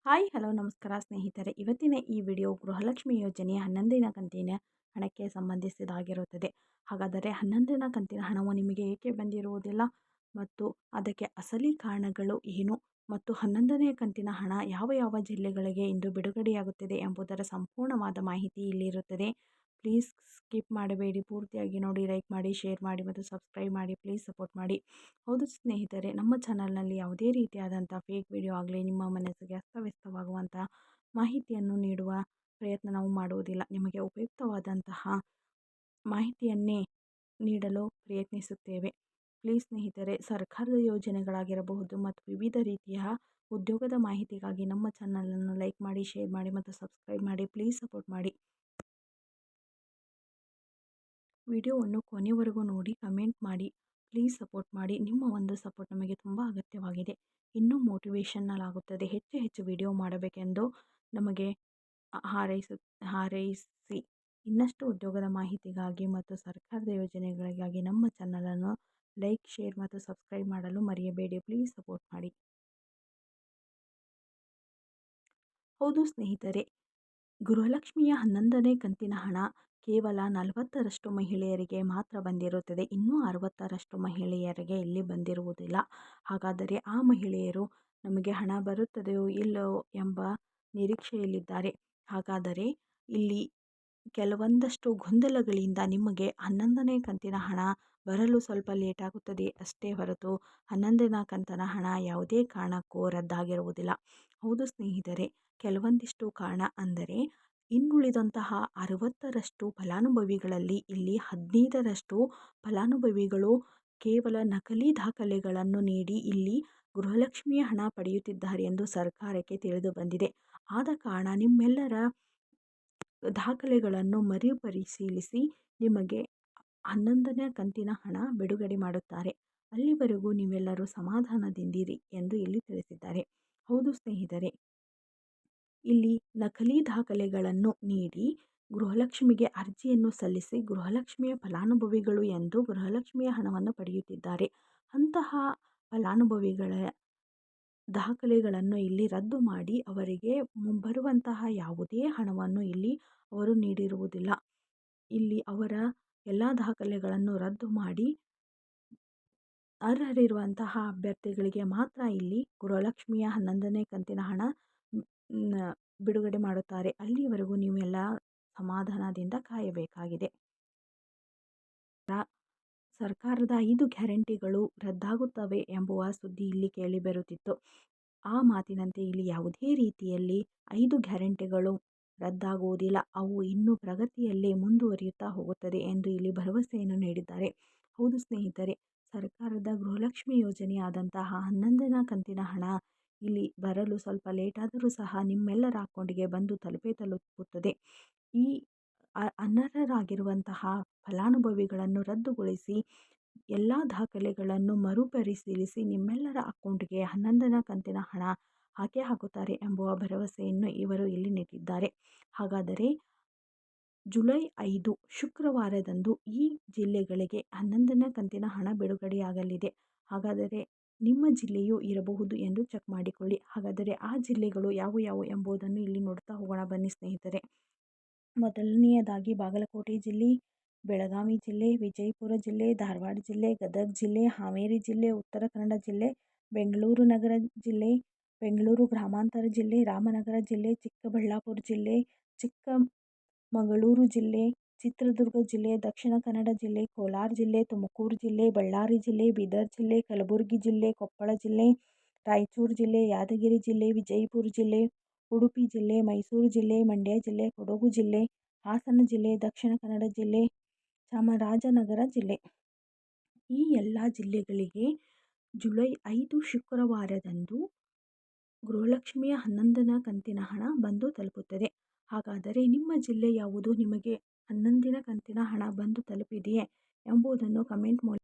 Hi hello ನಮಸ್ಕಾರ ಸ್ನೇಹಿತರೆ. ಇವತ್ತಿನ ಈ ವಿಡಿಯೋ ಗೃಹಲಕ್ಷ್ಮಿ ಯೋಜನೆಯ 11ನೇ ಕಂತಿನ ಹಣಕ್ಕೆ ಸಂಬಂಧಿಸಿದಾಗಿರುತ್ತದೆ. ಹಾಗಾದರೆ 11ನೇ ಕಂತಿನ ಹಣವು ನಿಮಗೆ ಏಕೆ ಬಂದಿರುವುದಿಲ್ಲ ಮತ್ತು ಅದಕ್ಕೆ ಅಸಲಿ ಕಾರಣಗಳು ಏನು ಮತ್ತು 11ನೇ ಕಂತಿನ ಹಣ ಯಾವ ಯಾವ ಜಿಲ್ಲೆಗಳಿಗೆ ಇಂದು ಬಿಡುಗಡೆಯಾಗುತ್ತಿದೆ ಎಂಬುದರ ಸಂಪೂರ್ಣವಾದ ಮಾಹಿತಿ ಇಲ್ಲಿರುತ್ತದೆ. ಪ್ಲೀಸ್ ಸ್ಕಿಪ್ ಮಾಡಬೇಡಿ, ಪೂರ್ತಿಯಾಗಿ ನೋಡಿ, ಲೈಕ್ ಮಾಡಿ, ಶೇರ್ ಮಾಡಿ ಮತ್ತು ಸಬ್ಸ್ಕ್ರೈಬ್ ಮಾಡಿ. ಪ್ಲೀಸ್ ಸಪೋರ್ಟ್ ಮಾಡಿ. ಹೌದು ಸ್ನೇಹಿತರೆ, ನಮ್ಮ ಚಾನಲ್ನಲ್ಲಿ ಯಾವುದೇ ರೀತಿಯಾದಂಥ ಫೇಕ್ ವಿಡಿಯೋ ಆಗಲಿ ನಿಮ್ಮ ಮನಸ್ಸಿಗೆ ಅಸ್ತವ್ಯಸ್ತವಾಗುವಂಥ ಮಾಹಿತಿಯನ್ನು ನೀಡುವ ಪ್ರಯತ್ನ ನಾವು ಮಾಡುವುದಿಲ್ಲ. ನಿಮಗೆ ಉಪಯುಕ್ತವಾದಂತಹ ಮಾಹಿತಿಯನ್ನೇ ನೀಡಲು ಪ್ರಯತ್ನಿಸುತ್ತೇವೆ. ಪ್ಲೀಸ್ ಸ್ನೇಹಿತರೆ, ಸರ್ಕಾರದ ಯೋಜನೆಗಳಾಗಿರಬಹುದು ಮತ್ತು ವಿವಿಧ ರೀತಿಯ ಉದ್ಯೋಗದ ಮಾಹಿತಿಗಾಗಿ ನಮ್ಮ ಚಾನಲನ್ನು ಲೈಕ್ ಮಾಡಿ, ಶೇರ್ ಮಾಡಿ ಮತ್ತು ಸಬ್ಸ್ಕ್ರೈಬ್ ಮಾಡಿ. ಪ್ಲೀಸ್ ಸಪೋರ್ಟ್ ಮಾಡಿ. ವಿಡಿಯೋವನ್ನು ಕೊನೆವರೆಗೂ ನೋಡಿ, ಕಮೆಂಟ್ ಮಾಡಿ, ಪ್ಲೀಸ್ ಸಪೋರ್ಟ್ ಮಾಡಿ. ನಿಮ್ಮ ಒಂದು ಸಪೋರ್ಟ್ ನಮಗೆ ತುಂಬ ಅಗತ್ಯವಾಗಿದೆ. ಇನ್ನೂ ಮೋಟಿವೇಶನಲ್ ಆಗುತ್ತದೆ. ಹೆಚ್ಚು ಹೆಚ್ಚು ವಿಡಿಯೋ ಮಾಡಬೇಕೆಂದು ನಮಗೆ ಹಾರೈಸಿ ಇನ್ನಷ್ಟು ಉದ್ಯೋಗದ ಮಾಹಿತಿಗಾಗಿ ಮತ್ತು ಸರ್ಕಾರದ ಯೋಜನೆಗಳಿಗಾಗಿ ನಮ್ಮ ಚಾನಲನ್ನು ಲೈಕ್, ಶೇರ್ ಮತ್ತು ಸಬ್ಸ್ಕ್ರೈಬ್ ಮಾಡಲು ಮರೆಯಬೇಡಿ. ಪ್ಲೀಸ್ ಸಪೋರ್ಟ್ ಮಾಡಿ. ಹೌದು ಸ್ನೇಹಿತರೆ, ಗೃಹಲಕ್ಷ್ಮಿಯ 11ನೇ ಕಂತಿನ ಹಣ ಕೇವಲ 40ರಷ್ಟು ಮಹಿಳೆಯರಿಗೆ ಮಾತ್ರ ಬಂದಿರುತ್ತದೆ. ಇನ್ನೂ 60ರಷ್ಟು ಮಹಿಳೆಯರಿಗೆ ಇಲ್ಲಿ ಬಂದಿರುವುದಿಲ್ಲ. ಹಾಗಾದರೆ ಆ ಮಹಿಳೆಯರು ನಮಗೆ ಹಣ ಬರುತ್ತದೆಯೋ ಇಲ್ಲವೋ ಎಂಬ ನಿರೀಕ್ಷೆಯಲ್ಲಿದ್ದಾರೆ. ಹಾಗಾದರೆ ಇಲ್ಲಿ ಕೆಲವೊಂದಷ್ಟು ಗೊಂದಲಗಳಿಂದ ನಿಮಗೆ 11ನೇ ಕಂತಿನ ಹಣ ಬರಲು ಸ್ವಲ್ಪ ಲೇಟ್ ಆಗುತ್ತದೆ ಅಷ್ಟೇ ಹೊರತು 11ನೇ ಕಂತಿನ ಹಣ ಯಾವುದೇ ಕಾರಣಕ್ಕೂ ರದ್ದಾಗಿರುವುದಿಲ್ಲ. ಹೌದು ಸ್ನೇಹಿತರೆ, ಕೆಲವೊಂದಿಷ್ಟು ಕಾರಣ ಅಂದರೆ ಇನ್ನುಳಿದಂತಹ 60ರಷ್ಟು ಫಲಾನುಭವಿಗಳಲ್ಲಿ ಇಲ್ಲಿ 15ರಷ್ಟು ಫಲಾನುಭವಿಗಳು ಕೇವಲ ನಕಲಿ ದಾಖಲೆಗಳನ್ನು ನೀಡಿ ಇಲ್ಲಿ ಗೃಹಲಕ್ಷ್ಮಿಯ ಹಣ ಪಡೆಯುತ್ತಿದ್ದಾರೆ ಎಂದು ಸರ್ಕಾರಕ್ಕೆ ತಿಳಿದು ಬಂದಿದೆ. ಆದ ಕಾರಣ ನಿಮ್ಮೆಲ್ಲರ ದಾಖಲೆಗಳನ್ನು ಮರುಪರಿಶೀಲಿಸಿ ನಿಮಗೆ 11ನೇ ಕಂತಿನ ಹಣ ಬಿಡುಗಡೆ ಮಾಡುತ್ತಾರೆ. ಅಲ್ಲಿವರೆಗೂ ನೀವೆಲ್ಲರೂ ಸಮಾಧಾನದಿಂದಿರಿ ಎಂದು ಇಲ್ಲಿ ತಿಳಿಸಿದ್ದಾರೆ. ಹೌದು ಸ್ನೇಹಿತರೆ, ಇಲ್ಲಿ ನಕಲಿ ದಾಖಲೆಗಳನ್ನು ನೀಡಿ ಗೃಹಲಕ್ಷ್ಮಿಗೆ ಅರ್ಜಿಯನ್ನು ಸಲ್ಲಿಸಿ ಗೃಹಲಕ್ಷ್ಮಿಯ ಫಲಾನುಭವಿಗಳು ಎಂದು ಗೃಹಲಕ್ಷ್ಮಿಯ ಹಣವನ್ನು ಪಡೆಯುತ್ತಿದ್ದಾರೆ. ಅಂತಹ ಫಲಾನುಭವಿಗಳ ದಾಖಲೆಗಳನ್ನು ಇಲ್ಲಿ ರದ್ದು ಮಾಡಿ ಅವರಿಗೆ ಬರುವಂತಹ ಯಾವುದೇ ಹಣವನ್ನು ಇಲ್ಲಿ ಅವರು ನೀಡಿರುವುದಿಲ್ಲ. ಇಲ್ಲಿ ಅವರ ಎಲ್ಲ ದಾಖಲೆಗಳನ್ನು ರದ್ದು ಮಾಡಿ ಅರ್ಹರಿರುವಂತಹ ಅಭ್ಯರ್ಥಿಗಳಿಗೆ ಮಾತ್ರ ಇಲ್ಲಿ ಗೃಹಲಕ್ಷ್ಮಿಯ 11ನೇ ಕಂತಿನ ಹಣ ಬಿಡುಗಡೆ ಮಾಡುತ್ತಾರೆ. ಅಲ್ಲಿವರೆಗೂ ನೀವೆಲ್ಲ ಸಮಾಧಾನದಿಂದ ಕಾಯಬೇಕಾಗಿದೆ. ಸರ್ಕಾರದ 5 ಗ್ಯಾರಂಟಿಗಳು ರದ್ದಾಗುತ್ತವೆ ಎಂಬುವ ಸುದ್ದಿ ಇಲ್ಲಿ ಕೇಳಿಬರುತ್ತಿತ್ತು. ಆ ಮಾತಿನಂತೆ ಇಲ್ಲಿ ಯಾವುದೇ ರೀತಿಯಲ್ಲಿ 5 ಗ್ಯಾರಂಟಿಗಳು ರದ್ದಾಗುವುದಿಲ್ಲ. ಅವು ಇನ್ನೂ ಪ್ರಗತಿಯಲ್ಲೇ ಮುಂದುವರಿಯುತ್ತಾ ಹೋಗುತ್ತದೆ ಎಂದು ಇಲ್ಲಿ ಭರವಸೆಯನ್ನು ನೀಡಿದ್ದಾರೆ. ಹೌದು ಸ್ನೇಹಿತರೆ, ಸರ್ಕಾರದ ಗೃಹಲಕ್ಷ್ಮಿ ಯೋಜನೆಯಾದಂತಹ 11ನೇ ಕಂತಿನ ಹಣ ಇಲ್ಲಿ ಬರಲು ಸ್ವಲ್ಪ ಲೇಟ್ ಆದರೂ ಸಹ ನಿಮ್ಮೆಲ್ಲರ ಅಕೌಂಟಿಗೆ ಬಂದು ತಲುಪುತ್ತದೆ. ಈ ಅನರ್ಹರಾಗಿರುವಂತಹ ಫಲಾನುಭವಿಗಳನ್ನು ರದ್ದುಗೊಳಿಸಿ ಎಲ್ಲ ದಾಖಲೆಗಳನ್ನು ಮರುಪರಿಶೀಲಿಸಿ ನಿಮ್ಮೆಲ್ಲರ ಅಕೌಂಟ್ಗೆ 11ನೇ ಕಂತಿನ ಹಣ ಹಾಕುತ್ತಾರೆ ಎಂಬುವ ಭರವಸೆಯನ್ನು ಇವರು ಇಲ್ಲಿ ನೀಡಿದ್ದಾರೆ. ಹಾಗಾದರೆ ಜುಲೈ 5 ಶುಕ್ರವಾರದಂದು ಈ ಜಿಲ್ಲೆಗಳಿಗೆ 11ನೇ ಕಂತಿನ ಹಣ ಬಿಡುಗಡೆಯಾಗಲಿದೆ. ಹಾಗಾದರೆ ನಿಮ್ಮ ಜಿಲ್ಲೆಯೂ ಇರಬಹುದು ಎಂದು ಚೆಕ್ ಮಾಡಿಕೊಳ್ಳಿ. ಹಾಗಾದರೆ ಆ ಜಿಲ್ಲೆಗಳು ಯಾವುವು ಎಂಬುದನ್ನು ಇಲ್ಲಿ ನೋಡ್ತಾ ಹೋಗೋಣ ಬನ್ನಿ ಸ್ನೇಹಿತರೆ. ಮೊದಲನೆಯದಾಗಿ ಬಾಗಲಕೋಟೆ ಜಿಲ್ಲೆ, ಬೆಳಗಾವಿ ಜಿಲ್ಲೆ, ವಿಜಯಪುರ ಜಿಲ್ಲೆ, ಧಾರವಾಡ ಜಿಲ್ಲೆ, ಗದಗ ಜಿಲ್ಲೆ, ಹಾವೇರಿ ಜಿಲ್ಲೆ, ಉತ್ತರ ಕನ್ನಡ ಜಿಲ್ಲೆ, ಬೆಂಗಳೂರು ನಗರ ಜಿಲ್ಲೆ, ಬೆಂಗಳೂರು ಗ್ರಾಮಾಂತರ ಜಿಲ್ಲೆ, ರಾಮನಗರ ಜಿಲ್ಲೆ, ಚಿಕ್ಕಬಳ್ಳಾಪುರ ಜಿಲ್ಲೆ, ಚಿಕ್ಕಮಗಳೂರು ಜಿಲ್ಲೆ, ಚಿತ್ರದುರ್ಗ ಜಿಲ್ಲೆ, ದಕ್ಷಿಣ ಕನ್ನಡ ಜಿಲ್ಲೆ, ಕೋಲಾರ ಜಿಲ್ಲೆ, ತುಮಕೂರು ಜಿಲ್ಲೆ, ಬಳ್ಳಾರಿ ಜಿಲ್ಲೆ, ಬೀದರ್ ಜಿಲ್ಲೆ, ಕಲಬುರಗಿ ಜಿಲ್ಲೆ, ಕೊಪ್ಪಳ ಜಿಲ್ಲೆ, ರಾಯಚೂರು ಜಿಲ್ಲೆ, ಯಾದಗಿರಿ ಜಿಲ್ಲೆ, ವಿಜಯಪುರ ಜಿಲ್ಲೆ, ಉಡುಪಿ ಜಿಲ್ಲೆ, ಮೈಸೂರು ಜಿಲ್ಲೆ, ಮಂಡ್ಯ ಜಿಲ್ಲೆ, ಕೊಡಗು ಜಿಲ್ಲೆ, ಹಾಸನ ಜಿಲ್ಲೆ, ದಕ್ಷಿಣ ಕನ್ನಡ ಜಿಲ್ಲೆ, ಚಾಮರಾಜನಗರ ಜಿಲ್ಲೆ. ಈ ಎಲ್ಲ ಜಿಲ್ಲೆಗಳಿಗೆ ಜುಲೈ 5 ಶುಕ್ರವಾರದಂದು ಗೃಹಲಕ್ಷ್ಮಿಯ 11ನೇ ಕಂತಿನ ಹಣ ಬಂದು ತಲುಪುತ್ತದೆ. ಹಾಗಾದರೆ ನಿಮ್ಮ ಜಿಲ್ಲೆ ಯಾವುದು, ನಿಮಗೆ 11ನೇ ಕಂತಿನ ಹಣ ಬಂದು ತಲುಪಿದೆಯೇ ಎಂಬುದನ್ನು ಕಮೆಂಟ್ ಮೂಲಕ